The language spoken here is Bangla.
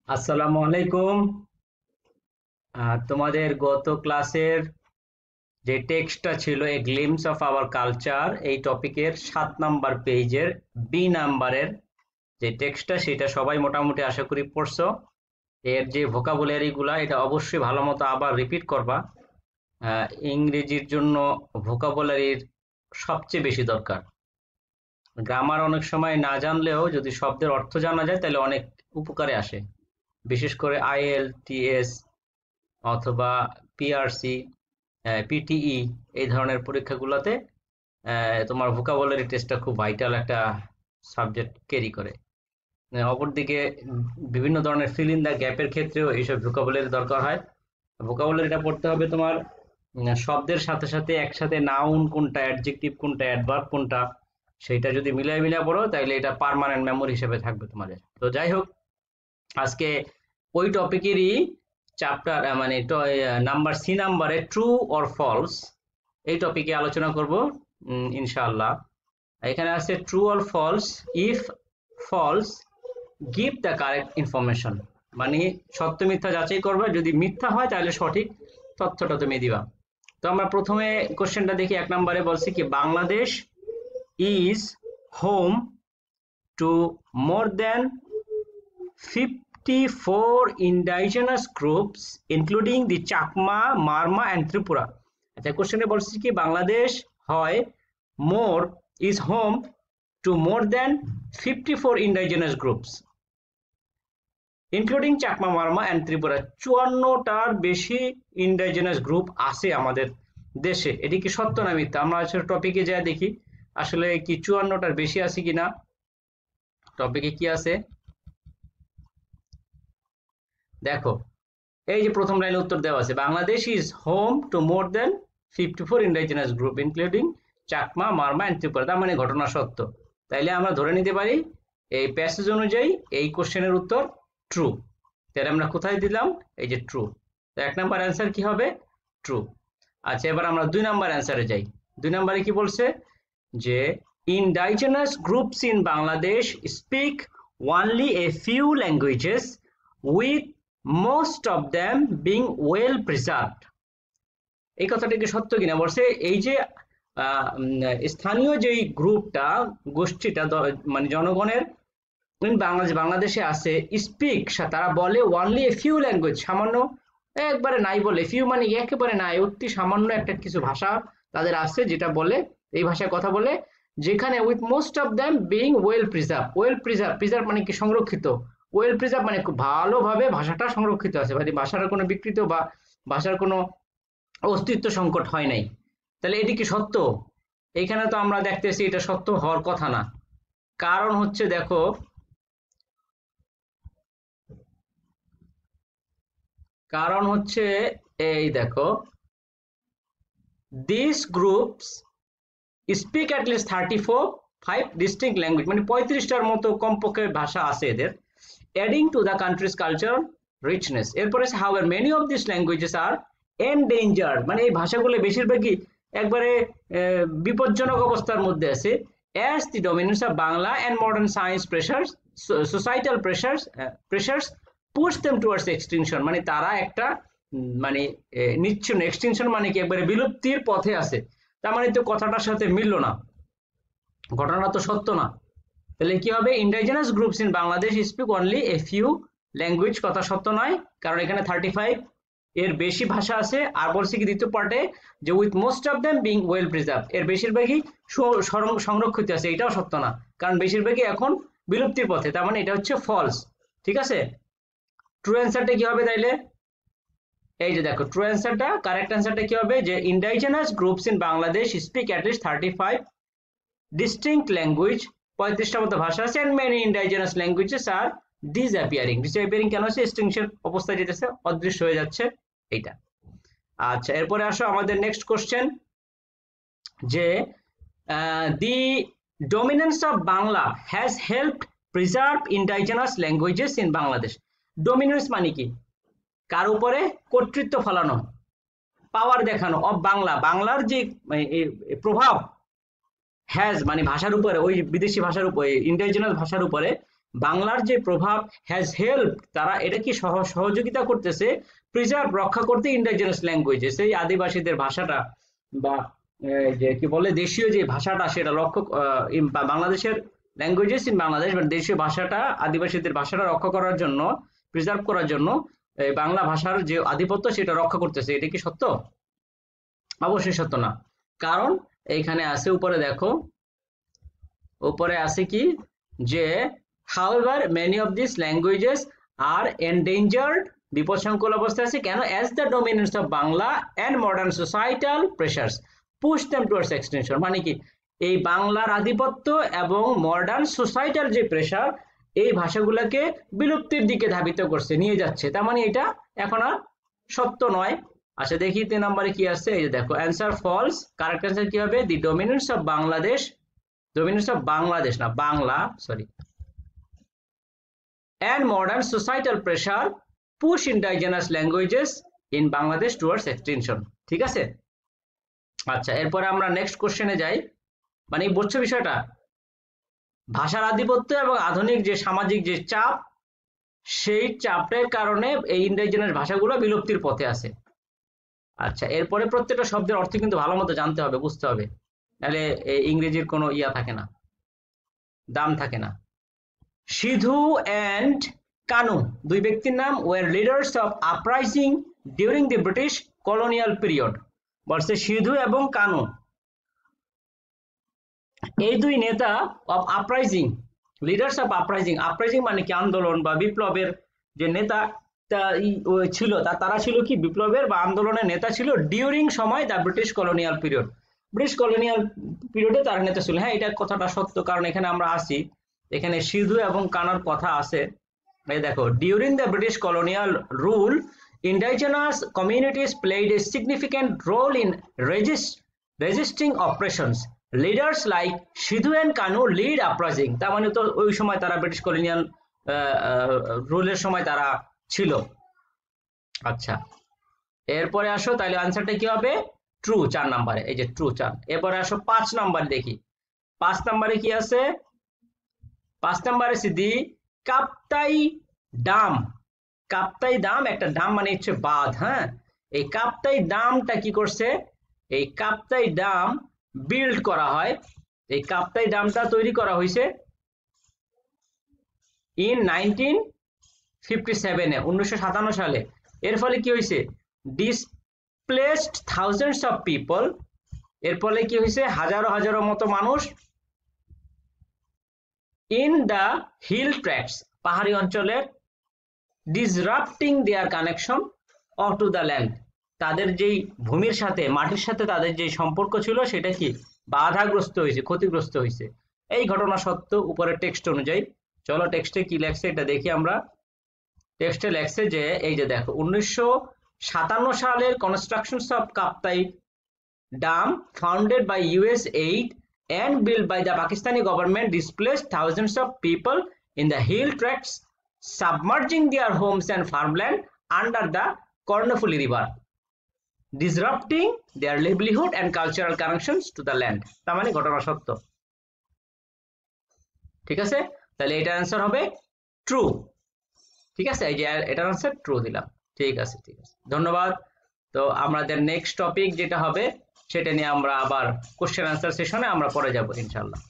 আসসালামু আলাইকুম। তোমাদের গত ক্লাসের যে টেক্সটটা ছিল এ গ্লিমস অফ আওয়ার কালচার, এই টপিকের 7 নাম্বার পেজের বি নাম্বারের যে টেক্সটটা সেটা সবাই মোটামুটি আশা করি পড়ছো। এর যে ভোকাবুলারি গুলা এটা অবশ্যই ভালো মতো আবার রিপিট করবা। ইংরেজির জন্য ভোকাবুলারির সবচেয়ে বেশি দরকার। গ্রামার অনেক সময় না জানলেও যদি শব্দের অর্থ জানা যায় তাহলে অনেক উপকারে আসে, বিশেষ করে আইএলটিএস অথবা পিআরসি, পিটিই এই ধরনের পরীক্ষাগুলোতে তোমার ভোকাবুলারি টেস্টটা খুব ভাইটাল একটা সাবজেক্ট ক্যারি করে। অপরদিকে বিভিন্ন ধরনের ফিল ইন দ্য গ্যাপের ক্ষেত্রেও এইসব ভোকাবুলারি দরকার হয়। ভোকাবুলারিটা পড়তে হবে তোমার শব্দের সাথে সাথে একসাথে নাউন কোনটা, অ্যাডজেক্টিভ কোনটা, অ্যাডভার্ব কোনটা, সেইটা যদি মিলাই পড়ো তাহলে এটা পার্মানেন্ট মেমোরি হিসেবে থাকবে তোমাদের। তো যাই হোক, আজকে ওই টপিকেরই চ্যাপ্টার মানে নাম্বার সি নাম্বারে ট্রু অর ফলস এই টপিকে আলোচনা করব ইনশাআল্লাহ। এখানে আছে true or false. If false, give the correct information, মানে সত্য মিথ্যা যাচাই করবে, যদি মিথ্যা হয় তাহলে সঠিক তথ্যটা তুমি দিবা। তো আমরা প্রথমে কোশ্চেনটা দেখি। 1 নম্বরে বলছি কি, Bangladesh is home to more than 54 indigenous groups including the Chakma, Marma and Tripura. আচ্ছা, কোশ্চেনে বলছি কি বাংলাদেশ হয় more is home to more than 54 indigenous groups including Chakma, Marma and Tripura. 54টার বেশি ইন্ডিজিনাস গ্রুপ আছে আমাদের দেশে। এটি কি সত্য না মিথ্যা? আমরা আসলে টপিকে যা দেখি আসলে কি 54টার বেশি আছে কিনা। টপিকে কি আছে দেখো, এই যে প্রথম লাইনে উত্তর দেওয়া আছে, Bangladesh is home to more than 54 indigenous group including Chakma, Marma and Tripura. তার মানে ঘটনা সত্য। তাইলে আমরা ধরে নিতে পারি এই প্যাসেজ অনুযায়ী এই কোশ্চেনের উত্তর ট্রু। তাহলে আমরা কোথায় দিলাম? এই যে ট্রু। তো 1 নম্বর অ্যান্সার কি হবে? ট্রু। আচ্ছা, এবার আমরা 2 নম্বর অ্যান্সারে যাই। 2 নম্বরে কি বলছে যে indigenous groups in Bangladesh speak only a few languages with most of them being well preserved। এই কথাটা কি সত্য কিনা বলছে, এই যে স্থানীয় যেই গ্রুপটা, গোষ্ঠীটা, মানে জনগণের বাংলাদেশে আছে, স্পিক, তারা বলে অনলি এ ফিউ ল্যাঙ্গুয়েজ, সামান্য, একবারে নাই বলে, ফিউ মানে একেবারে নাই, অতি সামান্য একটা কিছু ভাষা তাদের আছে যেটা বলে, এই ভাষায় কথা বলে, যেখানে with most of them being well preserve. Well preserve, preserve মানে কি সংরক্ষিত, ওয়েল প্রিজার্ভ মানে খুব ভালোভাবে ভাষাটা সংরক্ষিত আছে, মানে ভাষার কোনো বিকৃত বা ভাষার কোনো অস্তিত্ব সংকট হয় নাই। তাহলে এটি কি সত্য? এইখানে তো আমরা দেখতেছি এটা সত্য হওয়ার কথা না। কারণ হচ্ছে দেখো, কারণ হচ্ছে এই দেখো, this groups speak at least 35 distinct language, মানে 35টার মতো কমপক্ষে ভাষা আছে এদের, adding to the country's culture richness. এরপরে however many of this languages are endangered, মানে এই ভাষাগুলো বেশিরভাগই একবারে বিপজ্জনক অবস্থার মধ্যে আছে, as the dominance of Bangla and modern science pressures, societal pressures push them towards extinction, মানে তারা একটা মানে নিচ্ছন্ন, এক্সটিংশন মানে কি একবারে বিলুপ্তির পথে আছে। তার মানে তো কথাটার সাথে মিলল না, ঘটনা তো সত্য না। তাহলে কি হবে? Indigenous groups in Bangladesh speak only a few language, কথা সত্য নয়, কারণ এখানে 35 এর বেশি ভাষা আছে। আর বলছে কি দ্বিতীয় পার্টে যে with most of them being well preserve, এর বেশিরভাগই সংরক্ষিত আছে, এটাও সত্য না, কারণ বেশিরভাগই এখন বিলুপ্তির পথে। তার মানে এটা হচ্ছে ফলস। ঠিক আছে, ট্রু অ্যান্সারটা কি হবে তাইলে? এই যে দেখো, ট্রু অ্যান্সারটা, কারেক্ট অ্যান্সারটা কি হবে যে indigenous groups in Bangladesh speak at least 35 distinct language, 35টা মতো ভাষা আছে, and many indigenous languages are disappearing. Disappearing কেন হচ্ছে? এক্সটিংশন অবস্থায় যেতেছে, অদৃশ্য হয়ে যাচ্ছে, এইটা। আচ্ছা, এরপরে আসো আমাদের নেক্সট কোশ্চেন, যে the dominance of Bangla has helped preserve indigenous languages in Bangladesh. Dominance মানে কি? কার উপরে কর্তৃত্ব ফলানো, পাওয়ার দেখানো, অফ বাংলা, বাংলার যে প্রভাব, হ্যাজ মানে ভাষার উপরে, ওই বিদেশি ভাষার উপরে, ইন্ডিজিনাস ভাষার উপরে বাংলার যে প্রভাব হ্যাজ হেল্প, তারা এটা কি সহযোগিতা করতেছে প্রিজার্ভ রক্ষা করতে ইন্ডিজিনাস ল্যাঙ্গুয়েজেস, এই আদিবাসীদের ভাষাটা বা যে কি বলে দেশীয় যে ভাষাটা সেটা বাংলাদেশের ল্যাঙ্গুয়েজেস ইন বাংলাদেশ, দেশীয় ভাষাটা আদিবাসীদের ভাষাটা রক্ষা করার জন্য, প্রিজার্ভ করার জন্য বাংলা ভাষার যে আধিপত্য সেটা রক্ষা করতেছে। এটা কি সত্য? অবশ্যই সত্য না, কারণ এইখানে আছে উপরে দেখো, উপরে আছে কি যে however many of these languages are endangered, বিপদসংকুল অবস্থায় আছে কেন? as the dominance of Bangla and modern societal pressures push them towards extinction, মানে কি এই বাংলার আধিপত্য এবং মডার্ন সোসাইটাল যে প্রেসার এই ভাষাগুলোকে বিলুপ্তির দিকে ধাবিত করছে, নিয়ে যাচ্ছে, তার মানে এটা এখন আর সত্য নয়। আচ্ছা দেখি 3 নম্বরে কি আছে, এই যে দেখো অ্যান্সার ফলস, কারেক্ট অ্যান্সার কি হবে? The dominance of Bangladesh, dominance of Bangladesh না Bangla, sorry, and modern societal pressure push indigenous languages in Bangladesh towards extinction, ঠিক আছে। আচ্ছা এরপরে আমরা নেক্সট কোশ্চেনে যাই, মানে বুঝছো বিষয়টা, ভাষার আধিপত্য এবং আধুনিক যে সামাজিক যে চাপ, সেই চাপের কারণে এই ইন্ডিজিনাস ভাষাগুলো বিলুপ্তির পথে আছে। আচ্ছা এরপরে প্রত্যেকটা শব্দের অর্থ কিন্তু ভালো মতো জানতে হবে, বুঝতে হবে, নাহলে ইংরেজির কোনো ইয়া থাকে না, দাম থাকে না। সিধু অ্যান্ড কানু দুই ব্যক্তির নাম war leaders of uprising during the British colonial period, বলছে সিধু এবং কানু এই দুই নেতা of uprising, leaders of uprising, uprising মানে কি আন্দোলন বা বিপ্লবের যে নেতা ছিল, তারা ছিল কি বিপ্লবের বা আন্দোলনের নেতা ছিল ডিউরিং সময় the British colonial period, British colonial পিরিয়ডে তারা নেতা ছিল। হ্যাঁ এটা কথাটা সত্য, কারণ এখানে আমরা আসি, এখানে সিধু এবং কানার কথা আছে, এই দেখো during the British colonial rule indigenous communities played a significant role in resisting oppressions, leaders like Sidhu and Kanu lead uprising, তার মানে তো ওই সময় তারা ব্রিটিশ কলোনিয়াল রুলের সময় তারা ছিল। আচ্ছা এরপরে আসো, তাহলে আনসারটা কি হবে? ট্রু, 4 নম্বরে, এই যে ট্রু 4। এরপরে আসো 5 নম্বর দেখি, 5 নম্বরে কি আছে? 5 নম্বরে সিদ্ধি কাপ্তাই ডাম, কাপ্তাই ডাম, একটা ডাম মানে হচ্ছে বাঁধ, হ্যাঁ, এই কাপ্তাই ডামটা কি করছে? এই কাপ্তাই ডাম বিল্ড করা হয়, এই কাপ্তাই ডামটা তৈরি করা হয়েছে ইন 1957 এ, 1957 সালে। এর ফলে কি হয়েছে? ডিসপ্লেসড থাউজেন্ডস অফ পিপল, এর ফলে কি হয়েছে? হাজারো হাজারো মতো মানুষ ইন দ্য হিল ট্র্যাক্টস, পাহাড়ি অঞ্চলের, disrupting their connection of to the land, তাদের যেই ভূমির সাথে মাটির সাথে তাদের যে সম্পর্ক ছিল সেটা কি বাধাগ্রস্ত হয়েছে, ক্ষতিগ্রস্ত হয়েছে। এই ঘটনা সত্য উপরে টেক্সট অনুযায়ী। চলো টেক্সটে কি লেখছে এটা দেখি আমরা। টেক্সটে লেখছে যে এই যে দেখো 1957 সালের constructions of Kaptai dam founded by US aid and built by the Pakistani government displaced thousands of people in the hill tracts, submerging their homes and farmland under the Kornofuli River, disrupting their livelihood and cultural connections to the land, তার মানে ঘটনা সত্য, ঠিক আছে। তাহলে এটার অ্যান্সার হবে ট্রু, ঠিক আছে, এই যে এটার অ্যান্সার ট্রু দিলাম, ঠিক আছে, ঠিক আছে, ধন্যবাদ। তো আমাদের নেক্সট টপিক যেটা হবে সেটা নিয়ে আমরা আবার কোশ্চেন অ্যান্সার সেশনে আমরা পরে যাব ইনশাআল্লাহ।